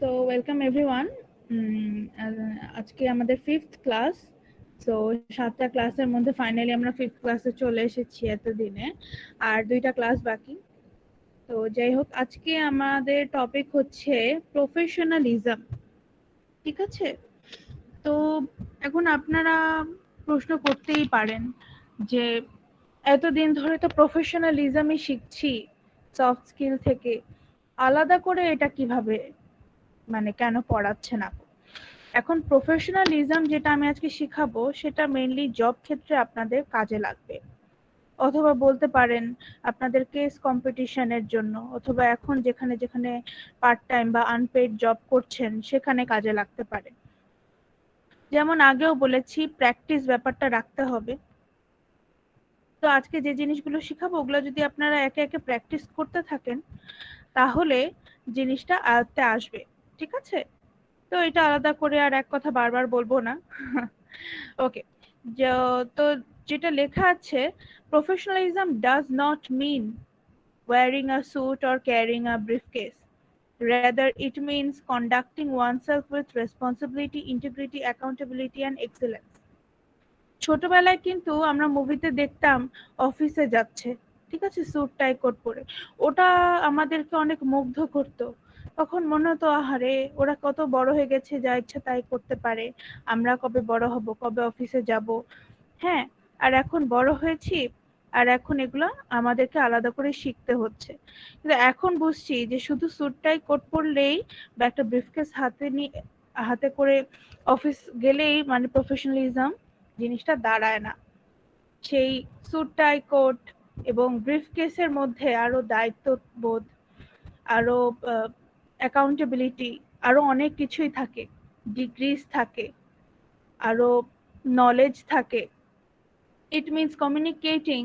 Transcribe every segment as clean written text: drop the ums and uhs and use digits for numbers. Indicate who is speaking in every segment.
Speaker 1: তো welcome everyone. আজকে আমাদের 5th ক্লাস। সো 7টা ক্লাসের মধ্যে ফাইনালি আমরা 5th ক্লাসে চলে এসেছি এতদিনে, আর 2টা ক্লাস বাকি। তো যাই হোক, আজকে আমাদের টপিক হচ্ছে প্রফেশনালিজম। ঠিক আছে, তো এখন আপনারা প্রশ্ন করতেই পারেন যে এতদিন ধরে তো প্রফেশনালিজমই শিখছি সফট স্কিল থেকে, আলাদা করে এটা কিভাবে মানে কেন পড়াচ্ছে না? এখন প্রফেশনালিজম যেটা আমি আজকে শিখাবো সেটা মেইনলি জব ক্ষেত্রে আপনাদের কাজে লাগবে, অথবা বলতে পারেন আপনাদের কেস কম্পিটিশনের জন্য, অথবা এখন যেখানে যেখানে পার্ট টাইম বা আনপেইড জব করছেন সেখানে কাজে লাগতে পারে। যেমন আগেও বলেছি, প্র্যাকটিস ব্যাপারটা রাখতে হবে। তো আজকে যে জিনিসগুলো শিখাবো ওগুলো যদি আপনারা একে একে প্র্যাকটিস করতে থাকেন তাহলে জিনিসটা আয়ত্তে আসবে। ঠিক আছে, তো এটা আলাদা করে আর এক কথা বারবার বলবো না। ওকে, তো যেটা লেখা আছে, professionalism does not mean wearing a suit or carrying a briefcase. Rather, it means conducting oneself with responsibility, integrity, accountability, and excellence. ছোটবেলায় কিন্তু আমরা মুভিতে দেখতাম অফিসে যাচ্ছে, ঠিক আছে, স্যুট টাই কোট পরে। ওটা আমাদেরকে অনেক মুগ্ধ করতো। তখন মনে হতো, আহারে ওরা কত বড় হয়ে গেছে, যা ইচ্ছা তাই করতে পারে, আমরা কবে বড় হব, কবে অফিসে যাব। হ্যাঁ, আর এখন বড় হয়েছি, আর এখন এগুলো আমাদেরকে আলাদা করে শিখতে হচ্ছে। কিন্তু এখন বুঝছি যে শুধু স্যুট টাই কোট পরলেই বা একটা ব্রিফকেস হাতে করে অফিস গেলেই মানে প্রফেশনালিজম জিনিসটা দাঁড়ায় না। সেই স্যুট টাই কোট এবং ব্রিফকেসের মধ্যে আরো দায়িত্ববোধ, আরো অ্যাকাউন্টেবিলিটি, আরো অনেক কিছুই থাকে, ডিগ্রিজ থাকে, আরো নলেজ থাকে। It means communicating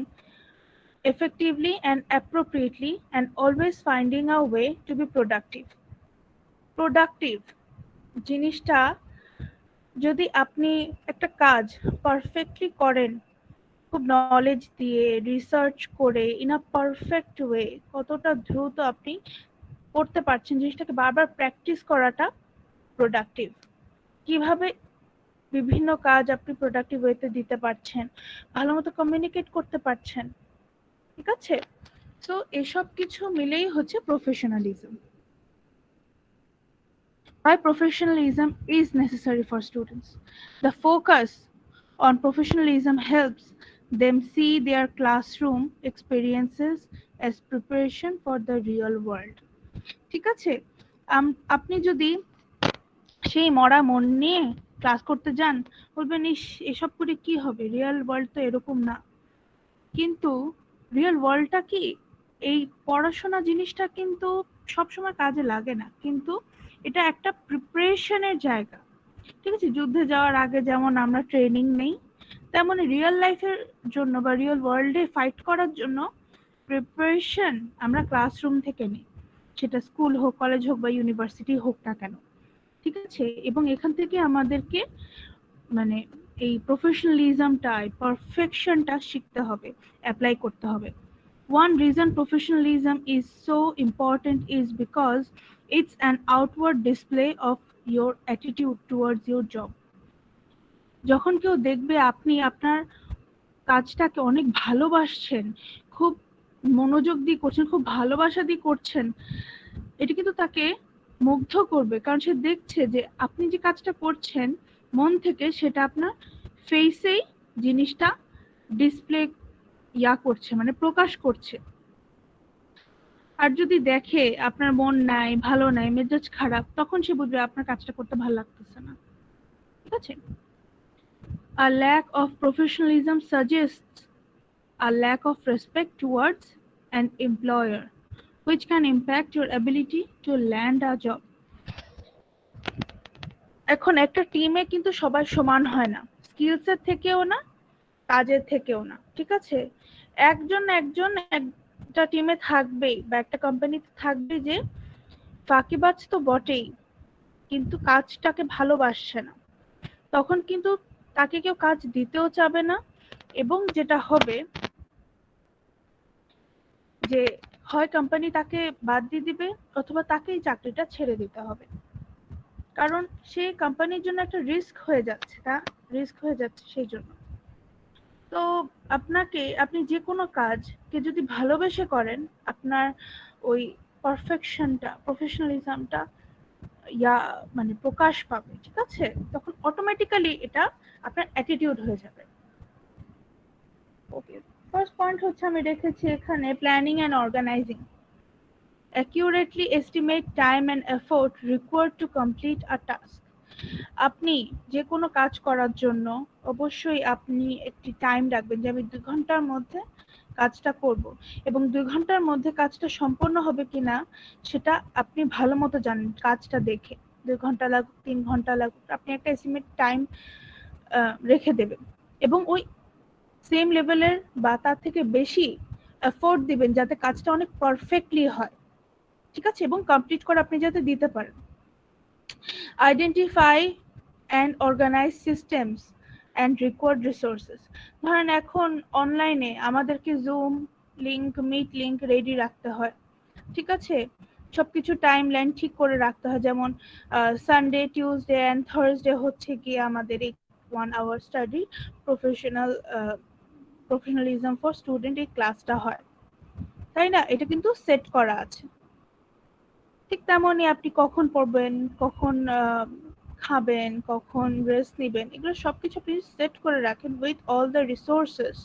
Speaker 1: effectively and appropriately and always finding a way to be productive. Productive জিনিসটা যদি আপনি একটা কাজ পারফেক্টলি করেন, খুব নলেজ দিয়ে রিসার্চ করে ইন আ পারফেক্ট ওয়ে, কতটা দ্রুত আপনি করতে পারছেন জিনিসটাকে বারবার প্র্যাকটিস করাটা প্রোডাক্টিভ। কিভাবে বিভিন্ন কাজ আপনি প্রোডাক্টিভ ওয়েতে দিতে পারছেন, ভালো মতো কমিউনিকেট করতে পারছেন। ঠিক আছে, তো এসব কিছু মিলেই হচ্ছে professionalism. Why professionalism is necessary for students? The focus on professionalism helps them see their classroom experiences as preparation for the real world. ঠিক আছে, আপনি যদি সেই মরা মন নিয়ে ক্লাস করতে যান, বলবেন ইস এসব করে কি হবে, রিয়েল ওয়ার্ল্ড তো এরকম না। কিন্তু রিয়েল ওয়ার্ল্ডটা কি, এই পড়াশোনা জিনিসটা কিন্তু সবসময় কাজে লাগে না, কিন্তু এটা একটা প্রিপারেশনের জায়গা। ঠিক আছে, যুদ্ধে যাওয়ার আগে যেমন আমরা ট্রেনিং নেই, তেমন রিয়েল লাইফের জন্য বা রিয়েল ওয়ার্ল্ডে ফাইট করার জন্য প্রিপারেশন আমরা ক্লাসরুম থেকে নিই, সেটা স্কুল হোক, কলেজ হোক বা ইউনিভার্সিটি হোক না কেন। ঠিক আছে, এবং এখান থেকে আমাদেরকে মানে এই প্রফেশনালিজমটা, পারফেকশনটা শিখতে হবে, অ্যাপ্লাই করতে হবে। One reason professionalism is so important is because it's an outward display of your attitude towards your job. যখন কেউ দেখবে আপনি আপনার কাজটাকে অনেক ভালোবাসছেন, খুব মনোযোগ দিয়ে করছেন, খুব ভালোবাসা দিয়ে করছেন, এটা কিন্তু তাকে মুগ্ধ করবে, কারণ সে দেখছে যে আপনি যে কাজটা করছেন মন থেকে, সেটা আপনার ফেসেই জিনিসটা ডিসপ্লে করছে, মানে প্রকাশ করছে। আর যদি দেখে আপনার মন নাই, ভালো নাই, মেজাজ খারাপ, তখন সে বুঝবে আপনার কাজটা করতে ভালো লাগতেছে না। ঠিক আছে, a lack of professionalism suggests a lack of respect towards an employer, which can impact your ability to land a job. এখন একটা টিমে কিন্তু সবাই সমান হয় না, স্কিলসের থেকেও না, কাজের থেকেও না। ঠিক আছে, একজন একজন একটা টিমে থাকবেই বা একটা কোম্পানিতে থাকবে যে ফাঁকিবাজ তো বটেই, কিন্তু কাজটাকে ভালোবাসছে না, তখন কিন্তু তাকে কেউ কাজ দিতেও চাবে না। এবং যেটা হবে যে হয় কোম্পানি তাকে বাদ দিয়ে দিবে, অথবা তাকেই চাকরিটা ছেড়ে দিতে হবে। কারণ সে কোম্পানির জন্য একটা রিস্ক হয়ে যাচ্ছে, সেই জন্য। তো আপনি যে কোনো কাজকে যদি ভালোবেসে করেন, আপনার ওই পারফেকশনটা, প্রফেশনালিজমটা মানে প্রকাশ পাবে, ঠিক আছে? তখন অটোমেটিক্যালি এটা আপনার অ্যাটিটিউড হয়ে যাবে। ওকে, ফার্স্ট পয়েন্ট হচ্ছে আমি রেখেছি এখানে planning and organizing. accurately estimate time and effort required to complete a task. আপনি যে কোনো কাজ করার জন্য অবশ্যই আপনি একটি টাইম রাখবেন যে আমি 2 ঘন্টার মধ্যে কাজটা করব, এবং 2 ঘন্টার মধ্যে কাজটা সম্পন্ন হবে কিনা সেটা আপনি ভালো মতো জানেন কাজটা দেখে। 2 ঘন্টা লাগুক, 3 ঘন্টা লাগুক, আপনি একটা এস্টিমেট টাইম রেখে দেবেন, এবং ওই সেম লেভেলের বা তার থেকে বেশি এফোর্ট দিবেন যাতে কাজটা অনেক পারফেক্টলি হয়, ঠিক আছে, এবং কমপ্লিট করে আপনি যাতে দিতে পারেন। Identify and organize systems and required resources. ধরেন এখন অনলাইনে আমাদেরকে zoom link, meet link ready রাখতে হয়, ঠিক আছে, সবকিছু টাইম লাইন ঠিক করে রাখতে হয়। যেমন সানডে, টিউসডে অ্যান্ড থার্সডে হচ্ছে কি আমাদের এই 1 hour study professionalism for student এই ক্লাসটা হয়, তাই না? এটা কিন্তু সেট করা আছে। ঠিক তেমনই আপনি কখন পড়বেন, কখন খাবেন, কখন রেস্ট নেবেন, এগুলো সবকিছু আপনি সেট করে রাখেন উইথ অল দ্য রিসোর্সেস,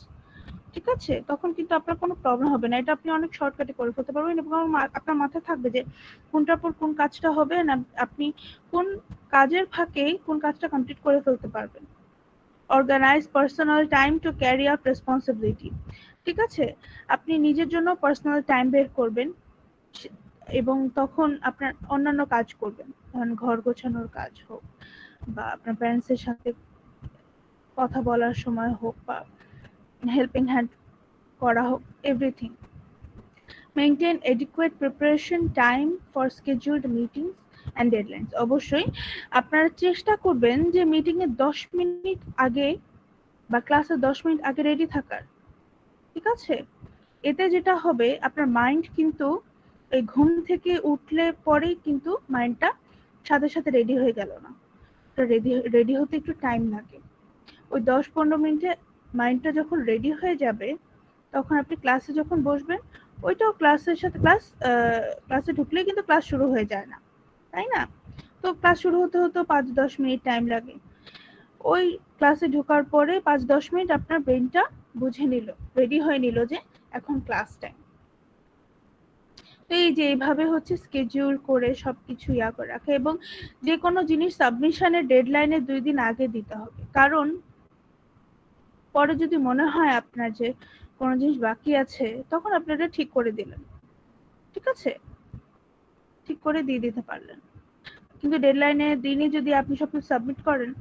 Speaker 1: ঠিক আছে? তখন কিন্তু আপনার কোনো প্রবলেম হবে না, এটা আপনি অনেক শর্টকাটে করে ফেলতে পারবেন, এবং আপনার মাথায় থাকবে যে কোনটার পর কোন কাজটা হবে, না আপনি কোন কাজের ফাঁকে কোন কাজটা কমপ্লিট করে ফেলতে পারবেন। Organize personal time to carry out responsibility. ঠিক আছে, আপনি নিজের জন্য পার্সোনাল টাইম বের করবেন, এবং তখন আপনার অন্যান্য কাজ করবেন, ধরেন ঘর গোছানোর কাজ হোক, বা আপনার প্যারেন্টসের সাথে কথা বলার সময় হোক, বা হেল্পিং হ্যান্ড করা হোক, everything. Maintain adequate preparation time for scheduled meetings and deadlines. অবশ্যই আপনারা চেষ্টা করবেন যে মিটিং এর 10 মিনিট আগে বা ক্লাসের 10 মিনিট আগে রেডি থাকার, ঠিক আছে? এতে যেটা হবে, আপনার মাইন্ড কিন্তু এই ঘুম থেকে উঠলে পরেই কিন্তু মাইন্ডটা সাথে সাথে রেডি হয়ে গেল না, রেডি হতে একটু টাইম লাগে। ওই 10-15 মিনিটে মাইন্ডটা যখন রেডি হয়ে যাবে, তখন আপনি ক্লাসে যখন বসবেন, ওইটাও ক্লাসের সাথে ক্লাসে ঢুকলেই কিন্তু ক্লাস শুরু হয়ে যায় না, তাই না? তো ক্লাস শুরু হতে 5-10 মিনিট টাইম লাগে। ওই ক্লাসে ঢোকার পরে 5-10 মিনিট আপনার ব্রেনটা বুঝে নিল, রেডি হয়ে নিল যে এখন ক্লাস টাইম। তো এই যে এইভাবে হচ্ছে স্কেডিউল করে সবকিছু করে রাখে, এবং যে কোনো জিনিস সাবমিশনের ডেডলাইনে 2 দিন আগে দিতে হবে, কারণ পরে যদি মনে হয় আপনার যে কোনো জিনিস বাকি আছে, তখন আপনারা ঠিক করে দিলেন, ঠিক আছে, ঠিক করে দিয়ে দিতে পারলেন। কিন্তু ডেডলাইনের দিনই যদি আপনি সবকিছু সাবমিট করেন,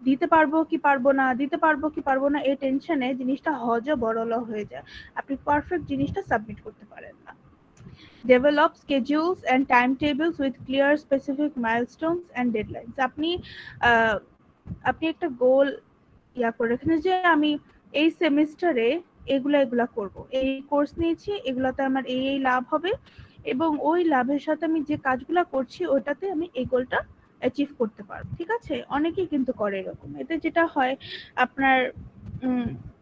Speaker 1: দিতে পারবো কি পারবো না এই টেনশনে জিনিসটা বড়ল হয়ে যায়, আপনি পারফেক্ট জিনিসটা সাবমিট করতে পারেন না। Develop schedules and timetables with clear specific milestones and deadlines. আপনি একটা গোল করে রেখেছেন যে আমি এই সেমিস্টারে এগুলা করব, এই কোর্স নিয়েছি, এগুলাতে আমার এই লাভ হবে, এবং ওই লাভের সাথে আমি যে কাজগুলা করছি ওটাতে আমি এই গোলটা অ্যাচিভ করতে পারবো, ঠিক আছে? অনেকেই কিন্তু করে এরকম। এতে যেটা হয়, আপনার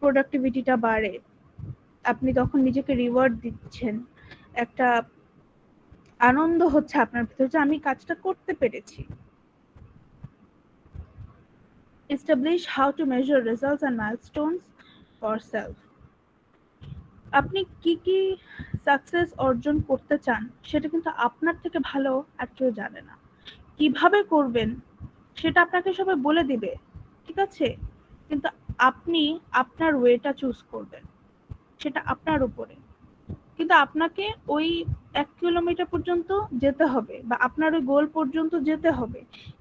Speaker 1: প্রোডাক্টিভিটিটা বাড়ে, আপনি তখন নিজেকে রিওয়ার্ড দিচ্ছেন, একটা আনন্দ হচ্ছে আপনার ভিতরে যে আমি কাজটা করতে পেরেছি। Establish how to measure results and milestones for self. আপনি কি কি সাকসেস অর্জন করতে চান সেটা কিন্তু আপনার থেকে ভালো আর কেউ জানে না। কিভাবে করবেন সেটা আপনাকে সবাই বলে দিবে, ঠিক আছে, কিন্তু আপনি আপনার ওয়েটা চুজ করবেন, সেটা আপনার উপরে। কিন্তু আপনাকে ওই 1 কিলোমিটার পর্যন্ত যেতে হবে, বা আপনার ওই গোল পর্যন্ত যেতে হবে।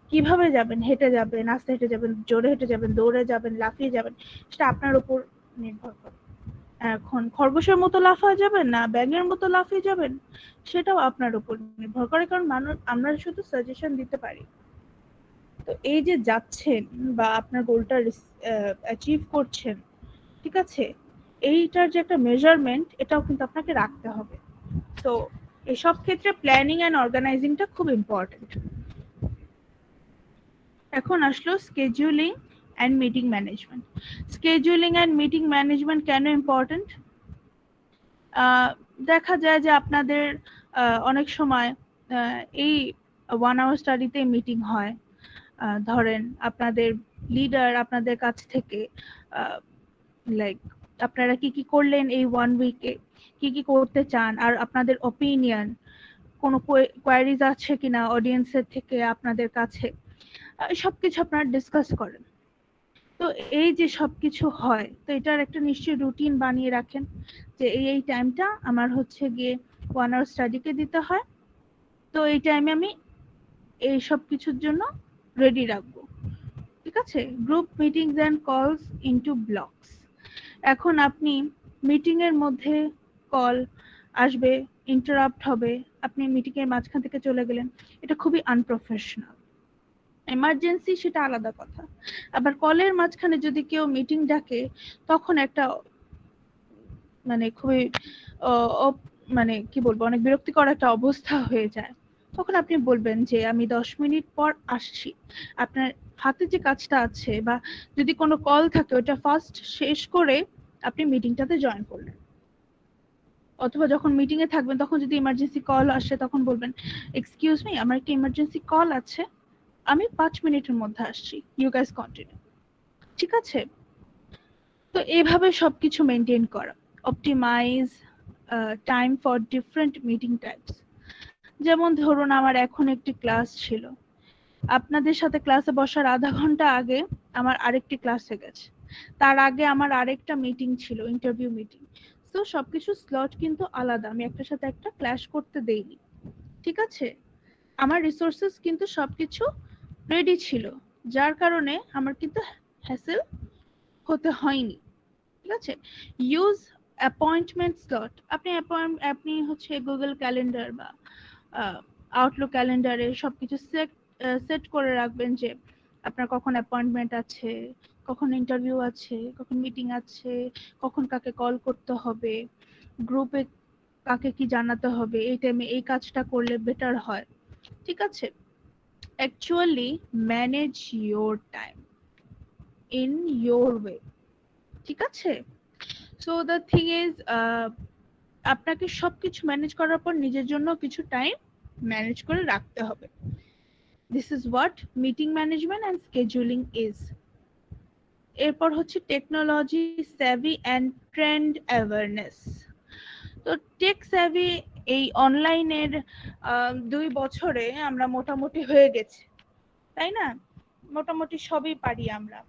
Speaker 1: কিভাবে যাবেন, হেঁটে যাবেন, আস্তে হেঁটে যাবেন, জোরে হেঁটে যাবেন, দৌড়ে যাবেন, লাফিয়ে যাবেন, সেটা আপনার উপর নির্ভর করে। এখন খরগোশের মতো লাফায় যাবেন না ব্যাঙের মতো লাফিয়ে যাবেন, সেটাও আপনার উপর নির্ভর করে, কারণ আমরা শুধু সাজেশন দিতে পারি। তো এই যে যাচ্ছেন বা আপনার গোলটা অ্যাচিভ করছেন, ঠিক আছে, এইটার যে একটা মেজারমেন্ট, এটাও কিন্তু আপনাকে রাখতে হবে। তো এসব ক্ষেত্রে প্ল্যানিং অ্যান্ড অর্গানাইজিংটা খুব ইম্পর্টেন্ট। এখন আসলো scheduling and meeting management. Scheduling and meeting management কেন ইম্পর্টেন্ট? দেখা যায় যে আপনাদের অনেক সময় এই 1 hour স্টাডিতে মিটিং হয়। ধরেন আপনাদের লিডার আপনাদের কাছ থেকে লাইক আপনারা কি কি করলেন এই 1 উইকে, কি কি করতে চান, আর আপনাদের ওপিনিয়ন, কোনো কোয়ারিজ আছে কিনা অডিয়েন্সের থেকে আপনাদের কাছে, সবকিছু আপনারা ডিসকাস করেন। তো এই যে সবকিছু হয়, তো এটার একটা নিশ্চয়ই রুটিন বানিয়ে রাখেন যে এই টাইমটা আমার হচ্ছে গিয়ে 1 hour স্টাডিকে দিতে হয়, তো এই টাইমে আমি এই সব কিছুর জন্য রেডি রাখবো। ঠিক আছে? গ্রুপ মিটিংস অ্যান্ড কলস ইনটু ব্লকস। এখন আপনি মিটিং এর মধ্যে কল আসবে, ইন্টারাপ্ট হবে, আপনি মিটিং এর মাঝখান থেকে চলে গেলেন, এটা খুবই আনপ্রফেশনাল। এমার্জেন্সি সেটা আলাদা কথা, আবার কলের মাঝখানে যদি কেউ মিটিং ডাকে তখন একটা মানে খুবই মানে কি বলবো, অনেক বিরক্তিকর একটা অবস্থা হয়ে যায়। তখন আপনি বলবেন যে আমি 10 মিনিট পর আসছি। আপনার হাতে যে কাজটা আছে বা যদি কোনো কল থাকে ওটা ফার্স্ট শেষ করে আপনি মিটিংটাতে জয়েন করলেন। অথবা যখন মিটিং এ থাকবেন তখন যদি ইমার্জেন্সি কল আসে তখন বলবেন এক্সকিউজ মি, আমার একটা ইমার্জেন্সি কল আছে, আমি 5 মিনিটের মধ্যে আসছি, ইউ গাইস কন্টিনিউ। ঠিক আছে? তো এইভাবে সবকিছু মেনটেন করা, optimize time for different meeting types. যেমন ধরুন আমার এখন একটি ক্লাস ছিল, আপনাদের সাথে ক্লাসে বসার আধা ঘন্টা আগে আমার আরেকটি ক্লাসে গেছে, তার আগে আমার আরেকটা মিটিং ছিল, ইন্টারভিউ মিটিং। তো সবকিছু স্লট কিন্তু আলাদা, আমি একটার সাথে একটা ক্ল্যাশ করতে দেইনি। ঠিক আছে? আমার রিসোর্সেস কিন্তু সবকিছু রেডি ছিল, যার কারণে আমার কিন্তু হ্যাসেল হতে হয়নি। ঠিক আছে? Use appointment slot. আপনি হচ্ছে গুগল ক্যালেন্ডার বা আউটলুক ক্যালেন্ডারে সবকিছু সেট করে রাখবেন যে আপনার কখন অ্যাপয়েন্টমেন্ট আছে, কখন ইন্টারভিউ আছে, কখন মিটিং আছে, কখন কাকে কল করতে হবে, গ্রুপে কাকে কি জানাতে হবে, এই টাইমে এই কাজটা করলে বেটার হয়। ঠিক আছে? Actually manage your time in your way. ঠিক আছে? সো দ্য থিং ইজ, আপনাকে সবকিছু ম্যানেজ করার পর নিজের জন্য কিছু টাইম ম্যানেজ করে রাখতে হবে। This is what meeting management and scheduling is. এরপর হচ্ছে technology savvy and trend awareness. তো টেক স্যাভি এই অনলাইনের 2 বছরে আমরা মোটামুটি হয়ে গেছি, তাই না? মোটামুটি সবই পারি আমরা।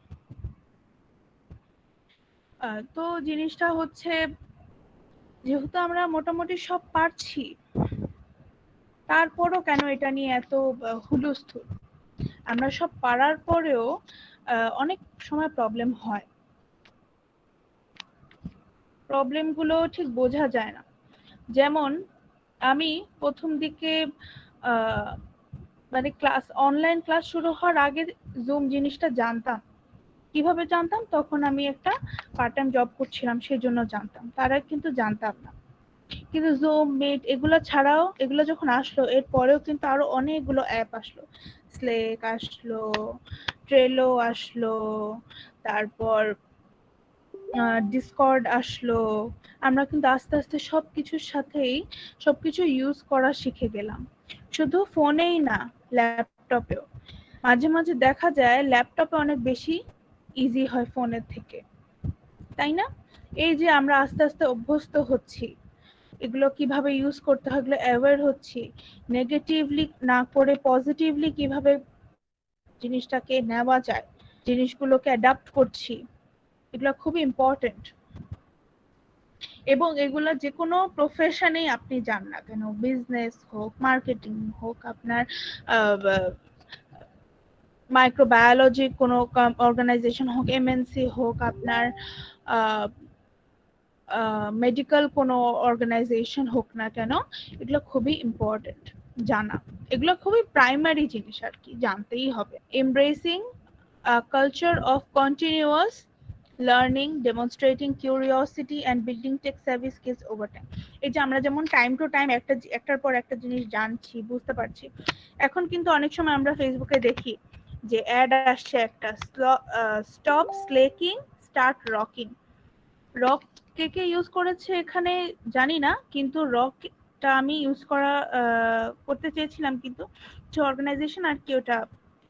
Speaker 1: তো জিনিসটা হচ্ছে যেহেতু আমরা মোটামুটি সব পারছি, তারপরও কেন এটা নিয়ে এত হুলস্থুল? আমরা সব পারার পরেও অনেক সময় প্রবলেম হয়, প্রবলেমগুলো ঠিক বোঝা যায় না। যেমন আমি প্রথম দিকে আহ, মানে ক্লাস, অনলাইন ক্লাস শুরু হওয়ার আগে জুম জিনিসটা জানতাম। কিভাবে জানতাম? তখন আমি একটা পার্ট টাইম জব করছিলাম, সেজন্য জানতাম, তারা কিন্তু জানতাম না। কিন্তু জুম, মিট এগুলো ছাড়াও, এগুলো যখন আসলো এর পরেও কিন্তু আরো অনেকগুলো অ্যাপ আসলো, স্লেক আসলো, ট্রেলো আসলো, তারপর ডিসকর্ড আসলো। আমরা কিন্তু আস্তে আস্তে সবকিছুর সাথেই সবকিছু ইউজ করা শিখে গেলাম, শুধু ফোনেই না, ল্যাপটপেও। মাঝে মাঝে দেখা যায় ল্যাপটপে অনেক বেশি ইজি হয় ফোনের থেকে, তাই না? এই যে আমরা আস্তে আস্তে অভ্যস্ত হচ্ছি, এগুলো কিভাবে ইউজ করতে হয় এগুলো অ্যাওয়্যার হচ্ছি, নেগেটিভলি না করে পজিটিভলি কিভাবে জিনিসটাকে নেওয়া যায়, জিনিসগুলোকে অ্যাডাপ্ট করছি, এগুলো খুবই ইম্পর্টেন্ট। এবং এগুলো যে কোনো প্রফেশনেই আপনি যান না কেন, বিজনেস হোক, মার্কেটিং হোক, আপনার মাইক্রোবায়োলজি কোনো অর্গানাইজেশন হোক, এমএনসি হোক, আপনার মেডিকেল কোনো অর্গানাইজেশন হোক না কেন, এগুলো খুবই ইম্পর্টেন্ট জানা। এগুলো খুবই প্রাইমারি জিনিস আর কি, জানতেই হবে। Embracing culture of continuous learning, demonstrating curiosity and building tech savvy skills over time. এই যে আমরা যেমন টাইম টু টাইম একটার পর একটা জিনিস জানছি, বুঝতে পারছি, এখন কিন্তু অনেক সময় আমরা ফেসবুকে দেখি যে অ্যাড আসছে একটা, স্টপ স্লেকিং স্টার্ট রকিং। রক কে কে ইউজ করেছে এখানে জানি না, কিন্তু রকটা আমি ইউজ করতে চেয়েছিলাম, কিন্তু যে অর্গানাইজেশন আর কি ওটা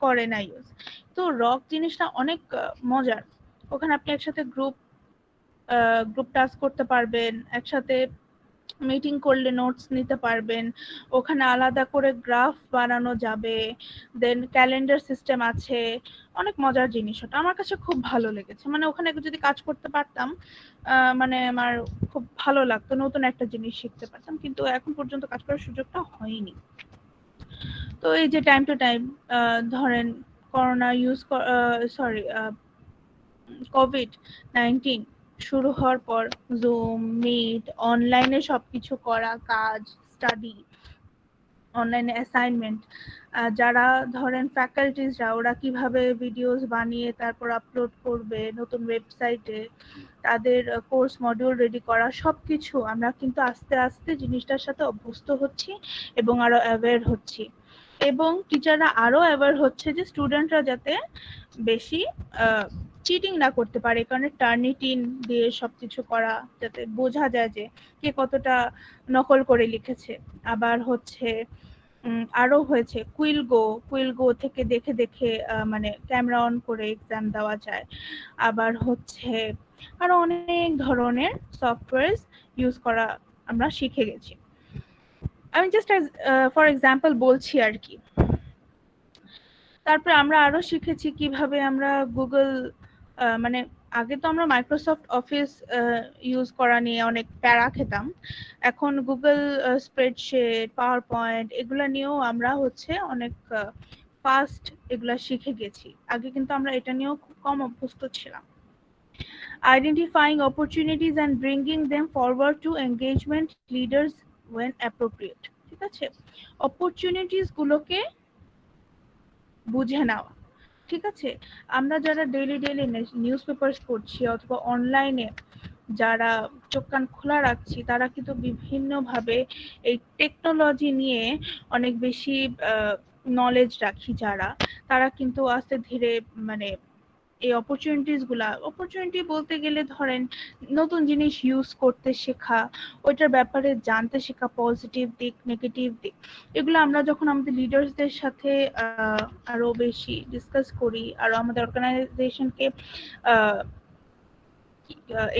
Speaker 1: করে না ইউজ। তো রক জিনিসটা অনেক মজার। ওখানে আপনি একসাথে গ্রুপ টাস্ক করতে পারবেন, একসাথে মিটিং করলে নোটস নিতে পারবেন, ওখানে আলাদা করে গ্রাফ বানানো যাবে, দেন ক্যালেন্ডার সিস্টেম আছে। অনেক মজার জিনিস ওটা, আমার কাছে খুব ভালো লেগেছে। মানে ওখানে যদি কাজ করতে পারতাম, মানে আমার খুব ভালো লাগতো, নতুন একটা জিনিস শিখতে পারতাম, কিন্তু এখন পর্যন্ত কাজ করার সুযোগটা হয়নি। তো এই যে টাইম টু টাইম ধরেন করোনা সরি কোভিড-19 শুরু হওয়ার পর জুম, মিট, অনলাইনে সবকিছু করা, কাজ, স্টাডি, অনলাইনে অ্যাসাইনমেন্ট, যারা ধরেন ফ্যাকাল্টিজরা ওরা কিভাবে ভিডিওস বানিয়ে তারপর আপলোড করবে নতুন ওয়েবসাইটে, তাদের কোর্স মডিউল রেডি করা, সবকিছু আমরা কিন্তু আস্তে আস্তে জিনিসটার সাথে অভ্যস্ত হচ্ছি এবং আরো অ্যাওয়্যার হচ্ছি। এবং টিচাররা আরো অ্যাওয়্যার হচ্ছে যে স্টুডেন্টরা যাতে বেশি চিটিং না করতে পারে, কারণ টার্নিটিন দিয়ে সবকিছু করা যাতে বোঝা যায় যে কে কতটা নকল করে লিখেছে। আবার হচ্ছে আরো হয়েছে কুইলগো থেকে দেখে দেখে মানে ক্যামেরা অন করে এক্সাম দেওয়া যায়। আবার হচ্ছে আরো অনেক ধরনের সফটওয়্যার ইউজ করা আমরা শিখে গেছি। আমি জাস্ট ফর এক্সাম্পল বলছি আর কি। তারপরে আমরা আরো শিখেছি কিভাবে আমরা গুগল, মানে আগে তো আমরা মাইক্রোসফট অফিস ইউজ করা নিয়ে অনেক প্যারা খেতাম, এখন গুগল স্প্রেডশিট, পাওয়ার পয়েন্ট এগুলা নিয়েও আমরা হচ্ছে অনেক ফাস্ট এগুলা শিখে গেছি। আগে কিন্তু আমরা এটা নিয়েও খুব কম অভ্যস্ত ছিলাম। Identifying opportunities and bringing them forward to engagement leaders when appropriate. ঠিক আছে, অপরচুনিটিস গুলোকে বুঝে নেওয়া। ঠিক আছে, আমরা যারা ডেইলি ডেইলি নিউজ পেপার পড়ছি অথবা অনলাইনে যারা চোখ কান খোলা রাখছি, তারা কিন্তু বিভিন্নভাবে এই টেকনোলজি নিয়ে অনেক বেশি নলেজ রাখি যারা, তারা কিন্তু আস্তে ধীরে মানে এই অপরচুনিটি বলতে গেলে ধরেন নতুন জিনিস ইউজ করতে শেখা, ওইটার ব্যাপারে জানতে শেখা, পজিটিভ দিক, নেগেটিভ দিক, এগুলো আমরা যখন আমাদের লিডার্সদের সাথে আরো বেশি ডিসকাস করি, আরো আমাদের অর্গানাইজেশনকে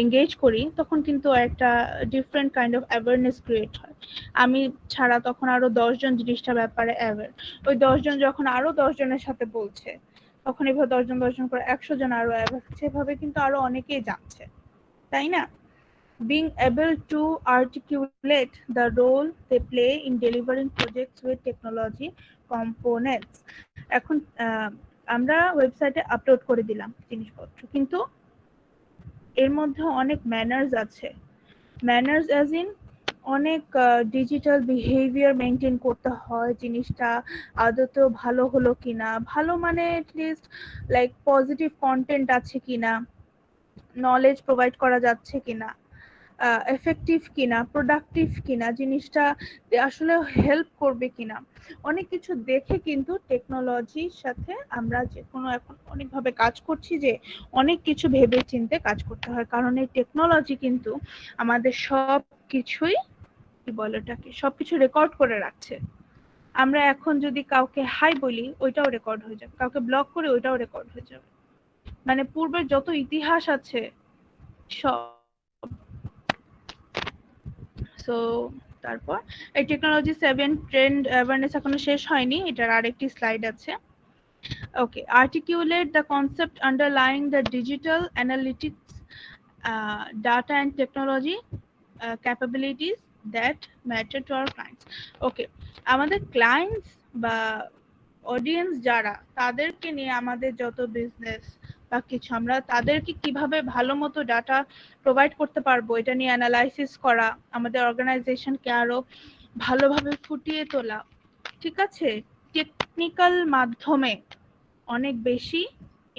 Speaker 1: এঙ্গেজ করি, তখন কিন্তু একটা different kind of awareness create হয়। আমি ছাড়া তখন আরো 10 জন জিনিসটার ব্যাপারে অ্যাওয়ার, ওই 10 জন যখন আরো 10 জনের সাথে বলছে, তখন এভাবে 10 জন করে 100 জন আরো অ্যাওয়ার, সেভাবে কিন্তু আরো অনেকেই জানছে, তাই না? Being able to articulate the role they play in delivering projects with technology components. এখন আমরা ওয়েবসাইটে আপলোড করে দিলাম জিনিসপত্র, কিন্তু এর মধ্যে অনেক ম্যানার্স আছে। ম্যানার্স অ্যাজ ইন অনেক ডিজিটাল বিহেভিয়ার মেনটেন করতে হয়, জিনিসটা আদতেও ভালো হলো কিনা, ভালো মানে এটলিস্ট লাইক পজিটিভ কন্টেন্ট আছে কিনা, নলেজ প্রোভাইড করা যাচ্ছে কিনা, এফেক্টিভ কিনা, প্রোডাক্টিভ কিনা, জিনিসটা আসলে হেল্প করবে কিনা, অনেক কিছু দেখে কিন্তু টেকনোলজির সাথে আমরা যে কোনো এখন অনেকভাবে কাজ করছি, যে অনেক কিছু ভেবে চিন্তে কাজ করতে হয়, কারণ এই টেকনোলজি কিন্তু আমাদের সব কিছুই কি বলে ওটাকে সবকিছু রেকর্ড করে রাখছে। আমরা এখন যদি কাউকে হাই বলি ওইটাও রেকর্ড হয়ে যাবে, কাউকে ব্লক করে ওইটাও রেকর্ড হয়ে যাবে, মানে পূর্বের যত ইতিহাস আছে সব। সো তারপর এই টেকনোলজি 7 ট্রেন্ড অ্যাওয়ারনেস এখনো শেষ হয়নি, এটার আরেকটি স্লাইড আছে। Okay, articulate the concept underlying the digital analytics data and technology capabilities that matter to our clients. Okay, আমাদের ক্লায়েন্টস বা অডিয়েন্স যারা, তাদেরকে নিয়ে আমাদের যত বিজনেস বা কিছু, আমরা তাদেরকে কিভাবে ভালো মতো ডাটা প্রোভাইড করতে পারবো, এটা নিয়ে অ্যানালাইসিস করা, আমাদের অর্গানাইজেশনকে আরো ভালোভাবে ফুটিয়ে তোলা। ঠিক আছে, টেকনিক্যাল মাধ্যমে অনেক বেশি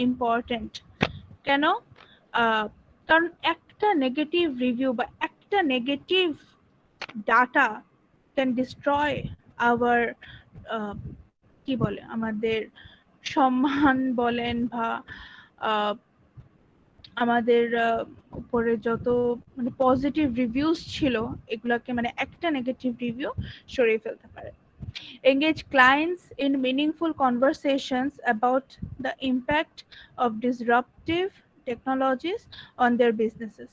Speaker 1: ইম্পর্টেন্ট। কেন? কারণ একটা নেগেটিভ রিভিউ বা একটা negative data can destroy our কি বলে আমাদের সম্মান বলেন বা আমাদের উপরে যত মানে পজিটিভ রিভিউজ ছিল এগুলাকে মানে একটা নেগেটিভ রিভিউ সরিয়ে ফেলতে পারে। Engage clients in meaningful conversations about the impact of disruptive technologies on their businesses.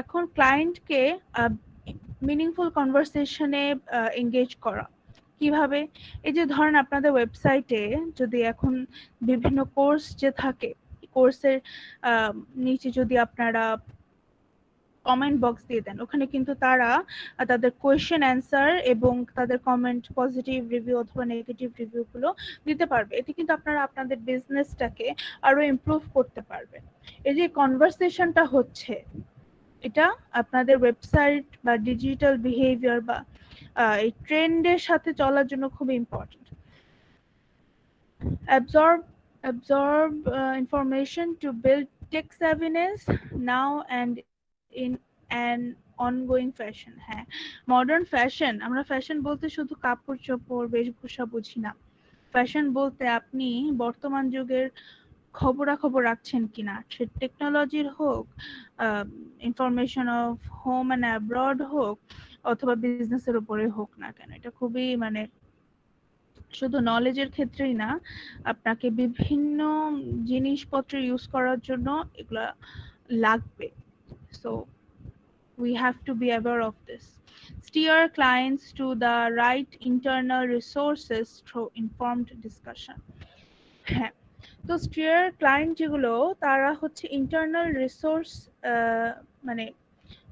Speaker 1: এখন ক্লায়েন্টকে মিনিংফুল কনভারসেশনে এঙ্গেজ করা কিভাবে? এই যে ধরেন আপনাদের ওয়েবসাইটে যদি এখন বিভিন্ন কোর্স যে থাকে, কোর্সের নিচে যদি আপনারা কমেন্ট বক্স দিয়ে দেন, ওখানে কিন্তু তারা তাদের কোয়েশ্চেন অ্যান্সার এবং তাদের কমেন্ট পজিটিভ রিভিউ অথবা নেগেটিভ রিভিউ গুলো দিতে পারবে। এতে কিন্তু আপনারা আপনাদের বিজনেসটাকে আরো ইমপ্রুভ করতে পারবেন। এই যে কনভারসেশনটা হচ্ছে, এটা আপনাদের ওয়েবসাইট বা ডিজিটাল বিহেভিয়ার বা এই ট্রেন্ডের সাথে চলার জন্য খুব important. absorb information to build tech savviness now and in an ongoing fashion. হ্যাঁ, মডার্ন ফ্যাশন, আমরা ফ্যাশন বলতে শুধু কাপড় চোপড় বেশভূষা বুঝি না। ফ্যাশন বলতে আপনি বর্তমান যুগের খবরাখবর রাখছেন কিনা, সে টেকনোলজির হোক, information of home and abroad হোক, অথবা বিজনেসের উপরে হোক না কেন, এটা খুবই মানে শুধু নলেজের ক্ষেত্রেই না, আপনাকে বিভিন্ন জিনিসপত্র ইউজ করার জন্য এগুলা লাগবে। So we have to be aware of this. Steer clients to the right internal resources through informed discussion. হ্যাঁ, তো স্টিয়ার ক্লায়েন্ট যেগুলো তারা হচ্ছে ইন্টারনাল রিসোর্স, মানে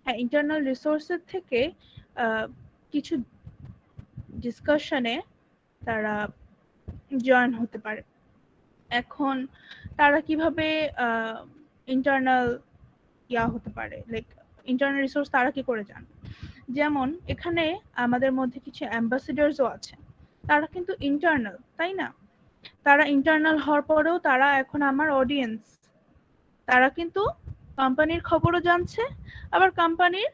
Speaker 1: হ্যাঁ ইন্টারনাল রিসোর্সের থেকে কিছু ডিসকাশনে তারা জয়েন হতে পারে। এখন তারা কিভাবে ইন্টারনাল হতে পারে, লাইক ইন্টারনাল রিসোর্স তারা কি করে জানবে? যেমন এখানে আমাদের মধ্যে কিছু অ্যাম্বাসেডার্সও আছে, তারা কিন্তু ইন্টারনাল, তাই না? তারা ইন্টারনাল হওয়ার পরেও তারা এখন আমার অডিয়েন্স, তারা কিন্তু কোম্পানির খবরও জানছে, আবার কোম্পানির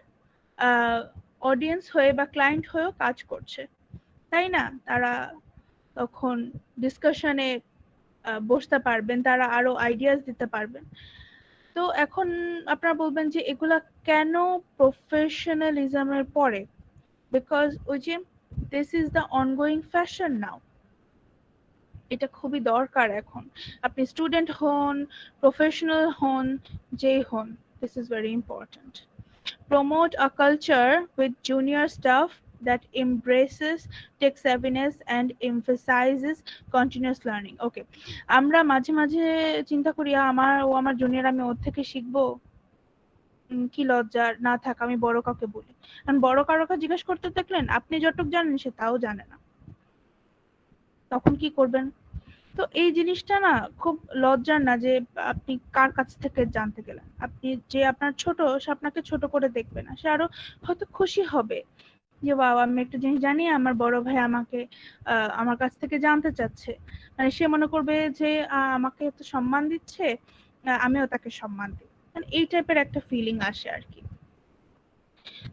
Speaker 1: অডিয়েন্স হয়ে বা ক্লায়েন্ট হয়েও কাজ করছে, তাই না? তারা তখন ডিসকাশনে বসতে পারবেন, তারা আরো আইডিয়াস দিতে পারবেন। তো এখন আপনারা বলবেন যে এগুলা কেন প্রফেশনালিজমের পরে? বিকজ ওই যে this is the ongoing fashion now, এটা খুবই দরকার। এখন আপনি স্টুডেন্ট হন, প্রফেশনাল হন, যেই হন, this is very important. Promote a culture with junior staff that embraces tech savviness and emphasizes continuous learning. Okay, আমরা মাঝে মাঝে চিন্তা করি আমার জুনিয়র, আমি ওর থেকে শিখবো, কি লজ্জা, না থাক আমি বড় কাউকে বলি। কারণ বড় কারোকে জিজ্ঞেস করতে দেখলেন আপনি যতটুক জানেন সে তাও জানে না, তখন কি করবেন? তো এই জিনিসটা না খুব লজ্জার না, যে আপনি কার কাছ থেকে জানতে গেলেন। আপনি যে আপনার ছোট, সে আপনাকে ছোট করে দেখবে না, সে আরো হয়তো খুশি হবে যে বাবা আমি একটা জিনিস জানি, আমার বড় ভাই আমাকে আমার কাছ থেকে জানতে চাচ্ছে। মানে সে মনে করবে যে আমাকে এত সম্মান দিচ্ছে, আমিও তাকে সম্মান দিই, মানে এই টাইপের একটা ফিলিং আসে আর কি।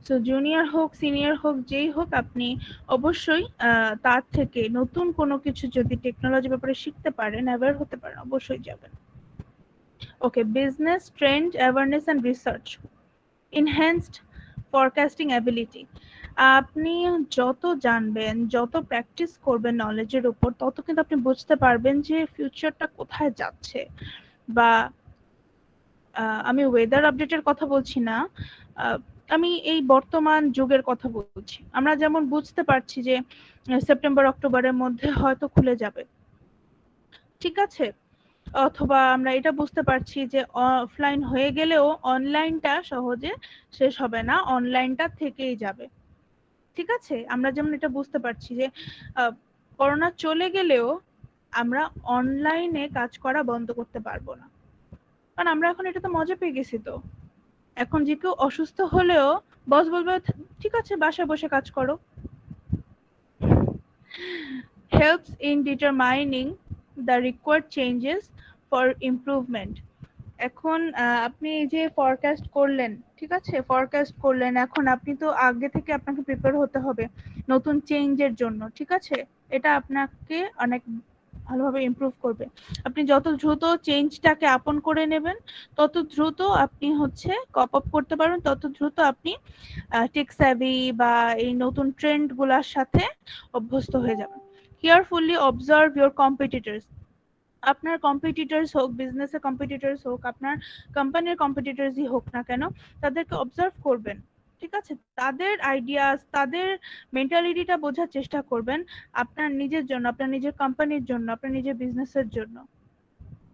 Speaker 1: সো জুনিয়র হোক সিনিয়র হোক যেই হোক, আপনি অবশ্যই তার থেকে নতুন কোনো কিছু যদি টেকনোলজি ব্যাপারে শিখতে পারেন, অ্যাওয়্যার হতে পারেন, অবশ্যই যাবেন। Okay, business trend awareness and research, enhanced forecasting ability. আপনি যত জানবেন, যত প্র্যাকটিস করবেন নলেজের উপর, তত কিন্তু আপনি বুঝতে পারবেন যে ফিউচারটা কোথায় যাচ্ছে। বা আমি ওয়েদার আপডেটের কথা বলছি না, আমি এই বর্তমান যুগের কথা বলছি। আমরা যেমন বুঝতে পারছি যে সেপ্টেম্বর অক্টোবরের মধ্যে হয়তো খুলে যাবে, ঠিক আছে, অথবা আমরা এটা বুঝতে পারছি যে অফলাইন হয়ে গেলেও অনলাইনটা সহজে শেষ হবে না, অনলাইনটা থেকেই যাবে, ঠিক আছে। আমরা যেমন এটা বুঝতে পারছি যে করোনা চলে গেলেও আমরা অনলাইনে কাজ করা বন্ধ করতে পারবো না, কারণ আমরা এখন এটা তো মজা পেয়ে গেছি। তো এখন যে কেউ অসুস্থ হলেও বস বলবে ঠিক আছে বাসায় বসে কাজ করো। helps in determining the required changes for improvement. এখন আপনি যে ফরকাস্ট করলেন, ঠিক আছে, ফরকাস্ট করলেন, এখন আপনি তো আগে থেকে আপনাকে প্রিপেয়ার হতে হবে নতুন চেঞ্জের জন্য, ঠিক আছে। এটা আপনাকে অনেক ভালোভাবে ইমপ্রুভ করবে। আপনি যত দ্রুত চেঞ্জটাকে আপন করে নেবেন, তত দ্রুত আপনি হচ্ছে কপ আপ করতে পারবেন, তত দ্রুত আপনি টেক স্যাভি বা এই নতুন ট্রেন্ড গুলার সাথে অভ্যস্ত হয়ে যাবেন। Carefully observe your competitors. আপনার কম্পিটিটরস হোক, বিজনেসের কম্পিটিটরস হোক, আপনার কোম্পানির কম্পিটিটরসই হোক না কেন, তাদেরকে অবজার্ভ করবেন। ঠিক আছে, তাদের আইডিয়াস, তাদের মেন্টালিটিটা বোঝার চেষ্টা করবেন, আপনার নিজের জন্য, আপনার নিজের কোম্পানির জন্য, আপনার নিজের বিজনেসের জন্য।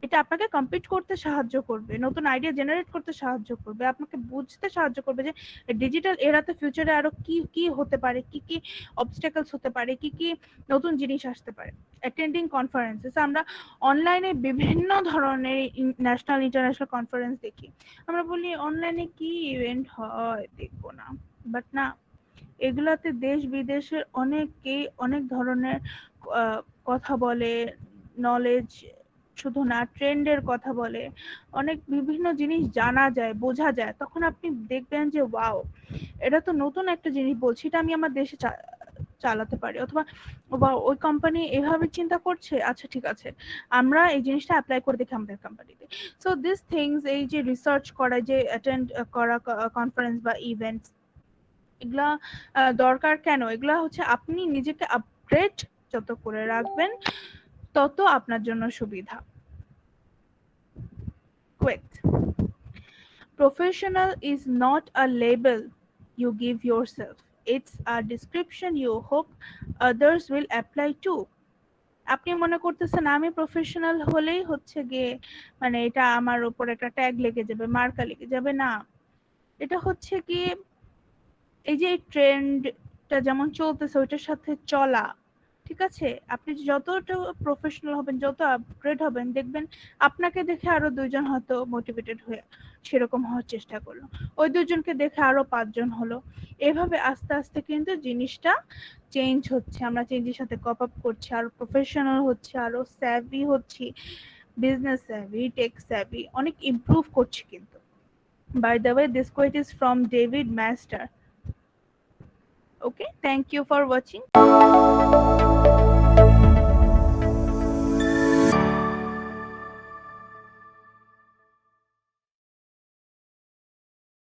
Speaker 1: এটা আপনাকে কম্পিট করতে সাহায্য করবে, নতুন আইডিয়া জেনারেট করতে সাহায্য করবে, আপনাকে বুঝতে সাহায্য করবে যে ডিজিটাল এরাতে ফিউচারে আরো কি কি হতে পারে, কি কি অবস্টাকলস হতে পারে, কি কি নতুন জিনিস আসতে পারে। অ্যাটেন্ডিং কনফারেন্সেস, আমরা অনলাইনে বিভিন্ন ধরনের ন্যাশনাল ইন্টারন্যাশনাল কনফারেন্স দেখি। আমরা বলি অনলাইনে কি ইভেন্ট হয় দেখবো না, বাট না, এগুলাতে দেশ বিদেশের অনেকেই অনেক ধরনের কথা বলে, নলেজ শুধু না ট্রেন্ডের কথা বলে, অনেক বিভিন্ন জিনিস জানা যায়, বোঝা যায়। তখন আপনি দেখবেন যে ওয়াও, এটা তো নতুন একটা জিনিস বলছি, এটা আমি আমার দেশে চালাতে পারি, অথবা বা ওই কোম্পানি এভাবে চিন্তা করছে, আচ্ছা ঠিক আছে, আমরা এই জিনিসটা অ্যাপ্লাই করে দেখি আমাদের কোম্পানিতে। সো দিস থিংস, এই যে রিসার্চ করা, যে অ্যাটেন্ড করা কনফারেন্স বা ইভেন্টস, এগুলা দরকার কেন? এগুলা হচ্ছে আপনি নিজেকে আপগ্রেড যত করে রাখবেন, তত আপনার জন্য সুবিধা। Quit. Professional is not a label you give yourself. It's a description you hope others will apply to. আপনি মনে করতেছেন আমি প্রফেশনাল হলেই হচ্ছে গিয়ে মানে এটা আমার উপর একটা ট্যাগ লেগে যাবে, মার্কা লেগে যাবে, না। এটা হচ্ছে কি, এই যে ট্রেন্ডটা যেমন চলতেছে ওইটার সাথে চলা। ঠিক আছে, আপনি যতটা প্রফেশনাল হবেন, যত আপগ্রেড হবেন, দেখবেন আপনাকে দেখে আরো দুইজন হয়তো মোটিভেটেড হয়ে সেরকম হওয়ার চেষ্টা করলো, ওই দুজনকে দেখে আরো পাঁচজন হলো। এভাবে আস্তে আস্তে কিন্তু জিনিসটা চেঞ্জ হচ্ছে, আমরা চেঞ্জের সাথে কপ আপ করছি, আরো প্রফেশনাল হচ্ছে, আরো স্যাভি হচ্ছি, বিজনেস স্যাভি, টেক স্যাভি, অনেক ইমপ্রুভ করছি কিন্তু। By the way, this quote is from David Maister. Okay, thank you for watching.